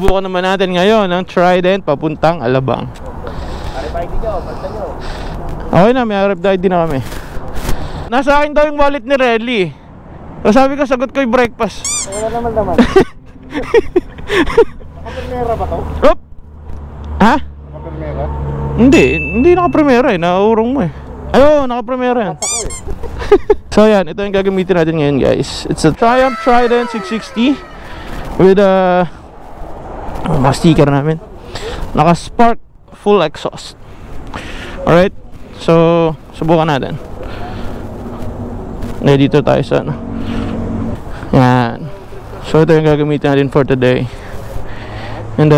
susubukan naman natin ngayon ang Trident papuntang Alabang. Okay na, may RF ID na kami. Nasa akin daw yung wallet ni Relly. So sabi ko, sagot ko yung breakfast. Wala naman. Naka-primera ba to? Oop! Ha? Naka-primera? Hindi naka-primera eh, naurong mo eh. Ayo, naka-primera yan. So yan, ito yung gagamitin natin ngayon guys. It's a Triumph Trident 660 with a mga sticker namin. Naka-spark full exhaust. Alright, so subukan natin. Dito tayo sa ano. Yan. So ito yung gagamitin natin for today. And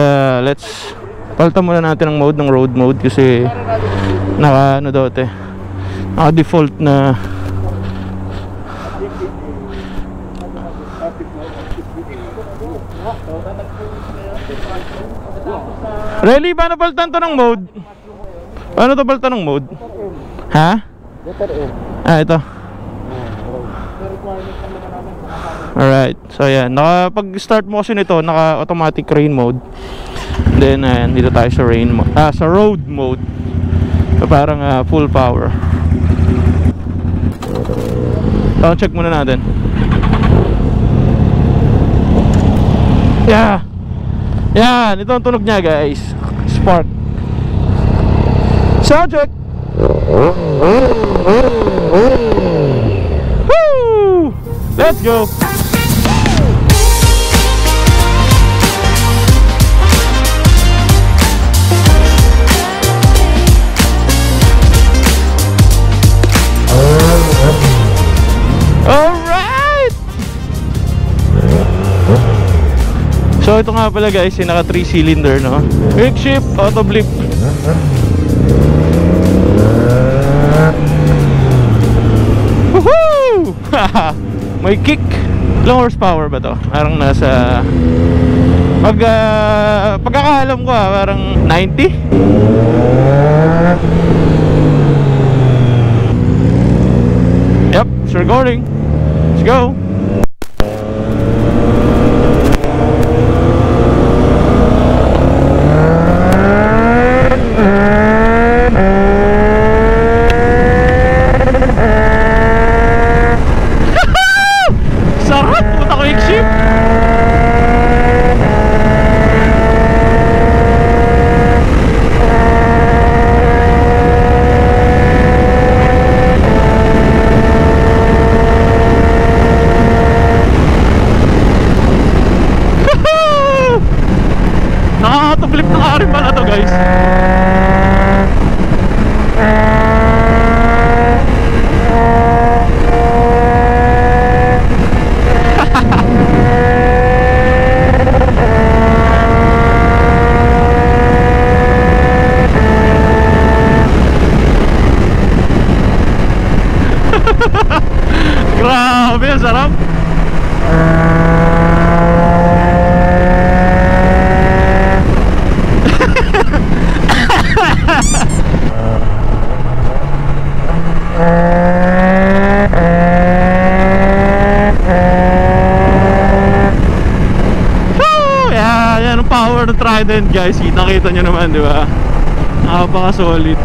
let's palitan muna natin ang mode ng road mode kasi naka ano daw ito, naka default na Really? Paano palitan to ng mode? Paano to palitan ng mode? Ha? Ah, ito. Alright, so yan, pag-start mo kasi nito, naka-automatic rain mode. Then, dito tayo sa sa road mode. So, parang full power. So, check muna natin. Yeah! Yan, ito ang tunog niya guys. Spark. Sound check! Woo! Let's go! Alright! So ito nga pala guys, yung naka 3 cylinder, no? Quick shift, auto blip. Woohoo! May kick. Ilang horsepower ba to? Parang nasa pagkakaalam ko parang 90. Yep, it's recording. Let's go. Nakaka-flip na ka rin pala to guys. Grabe, ang sarap. Yan ang power ng Trident guys. Kita nyo naman, di ba? Napaka-solid.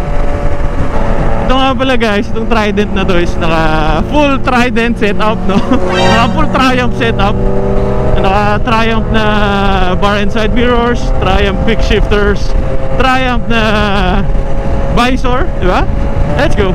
Ito nga pala guys, itong Trident na to is naka full Trident setup, no? Naka full Triumph setup. Naka Triumph na bar and side mirrors, Triumph quick shifters, Triumph na visor, di ba? Let's go.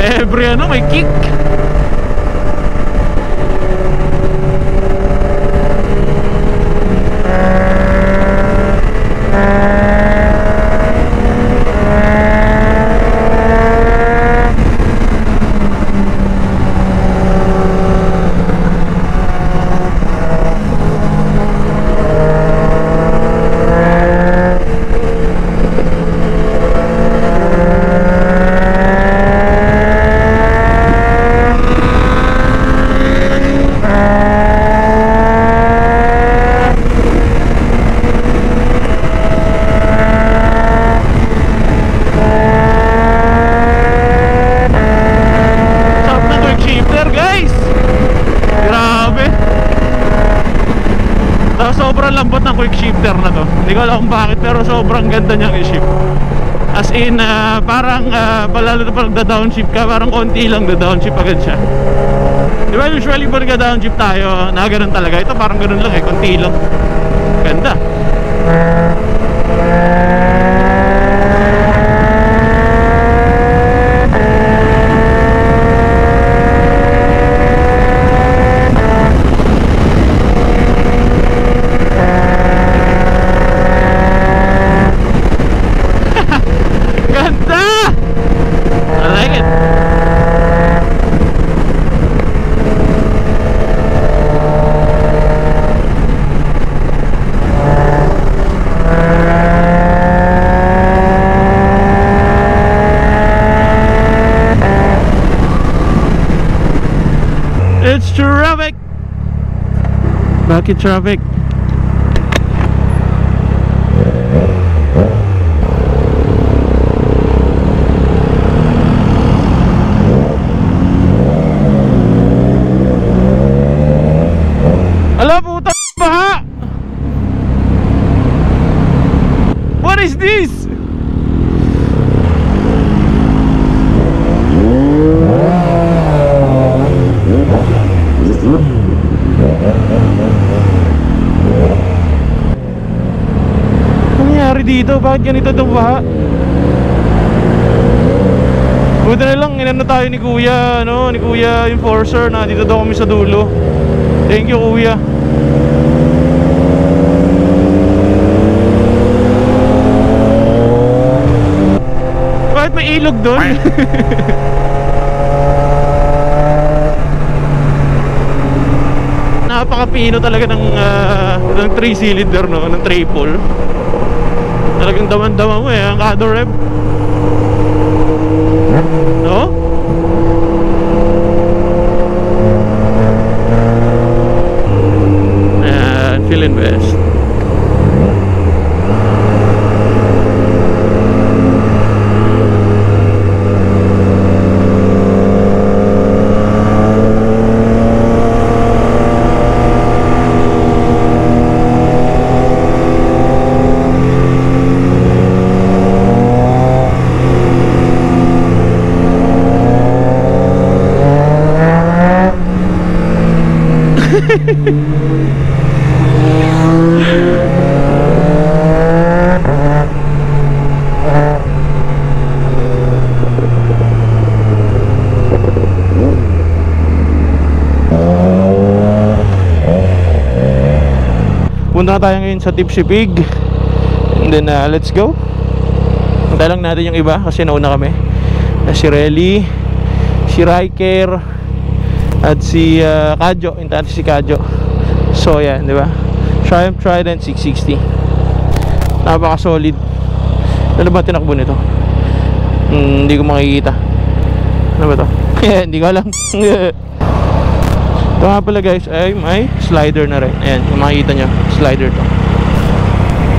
Every ano may kick. Tapos sobrang lambot ng quick shifter na to. Hindi ko alam kung bakit, pero sobrang ganda niyang i-shift. As in, parang palalo na pag da-downshift ka, parang konti lang da-downshift agad siya. Di ba usually pag da-downshift tayo, na ganun talaga. Ito parang ganun lang konti lang. Ganda. It's traffic. Bakit traffic? Ala puta baha. What is this? Dito, bakit ganito itong baha? Buti na lang, inano tayo ni Kuya, ni Kuya Enforcer na dito daw kami sa dulo. Thank you, Kuya. Bakit may ilog doon? Napakapino talaga ng 3-cylinder, ng triple. Talagang daman-dama mo ang Kado Rev. No? Ayan, feeling best. Punta na tayo ngayon sa Tipsy Pig. And then let's go. Punta lang natin yung iba kasi nauna kami. Si Relly, si Riker, at si Kadjo. Hintahan si Kadjo. So yan, di ba? Triumph Trident 660. Napaka solid. Ano ba tinakbo nito? Hindi ko makikita. Ano ba to? Hindi ko alam. Ito nga pala guys ay may slider na rin. Ayan, kung makikita nyo, slider to.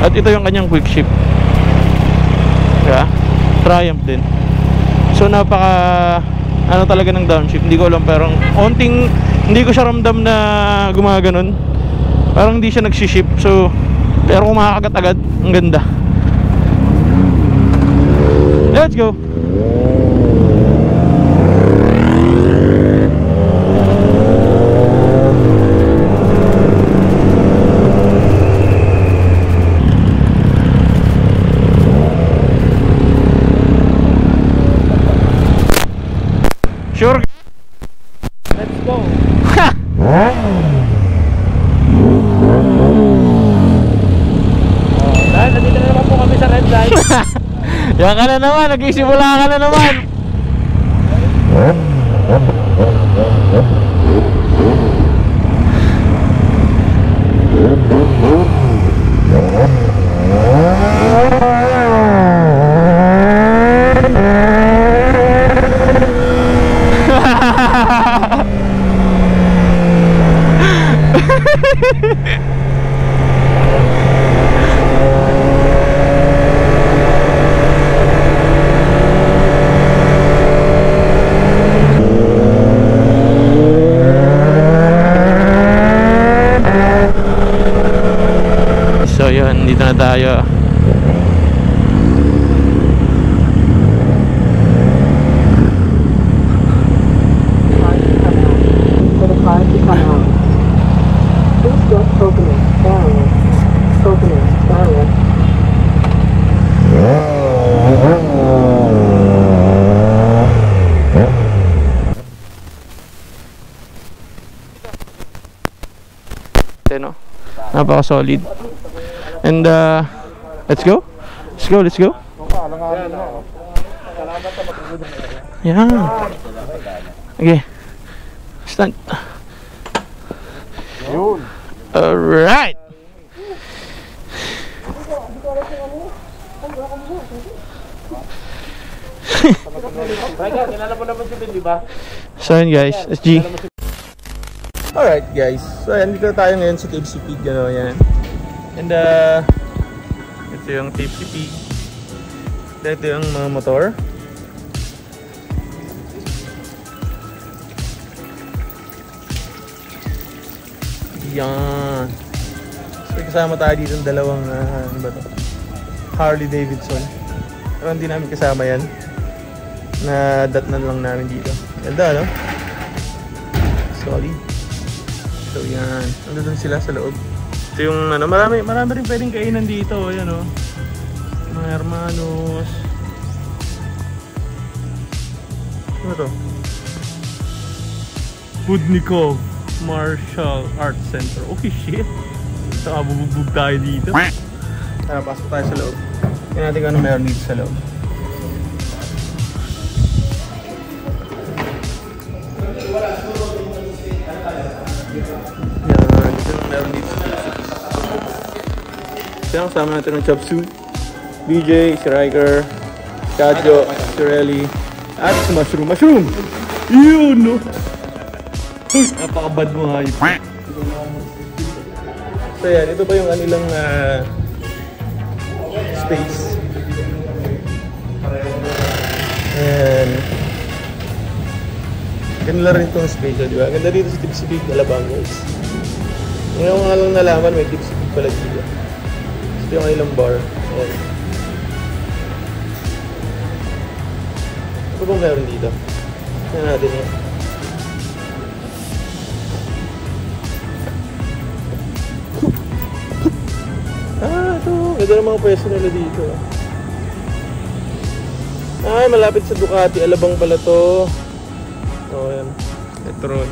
At ito yung kanyang quick shift. Diba? Triumph din. So napaka ano talaga ng downshift. Hindi ko alam, pero onting hindi ko siya ramdam na gumaganon. Parang hindi siya nagsishift. So pero kung makakagat agad, ang ganda. Let's go. Sure. Let's go. Dahil nandito na naman po kami sa red light. Yan ka na naman, nagsisimula ka na naman. Yan, dito na tayo. No? Napaka-solid. And let's go. Let's go. Yan. Okay. Stand. Alright. So yun guys, SG. Alright guys, so yan, dito tayo ngayon sa Tipsy Pig, gano'n yan. And ito yung Tipsy Pig. Ito yung mga motor. Yan. So kasama tayo dito ng dalawang ano ba to? Harley Davidson. Pero hindi namin kasama yan. Na-datnan lang namin dito. Ganda, no? Solid. So yan, nandun sila sa loob. Ito yung ano, marami rin pwedeng kainan dito, ayan o. Mga hermanos. Ano to? Budnikov Martial Arts Center. Oh shit! Saka bububog tayo dito. Tara, pasok tayo sa loob. Tingnan natin kung ano meron dito sa loob. Yan, kasama natin ng Chop Suey, BJ, si Riker, Kadjo, si Relly, at si Mushroom! Yun, no? Uy, napakabad mo, hayop. So yan, ito pa yung kanilang space. Ayan. Ganda rin itong space, di ba? Ganda dito sa Tipsy Pig, Alabang, guys. Ngayon nga lang nalaman, may Tipsy Pig pala dito. Ito yung ilang bar. Ayan. Ano bang meron dito? Tignan natin yan. Ito. Ganda ng mga pwesto nila dito. Ay, malapit sa Ducati. Alabang pala to. Oh, ayan. Petron.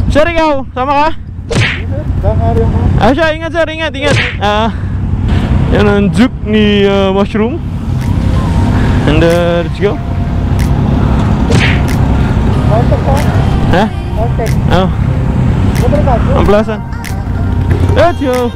Sir, ikaw, sama ka? Siya, ingat sir, ingat. Yan ang juke ni Mushroom. And let's go. Ha? Oh. Ang plaza. Let's go.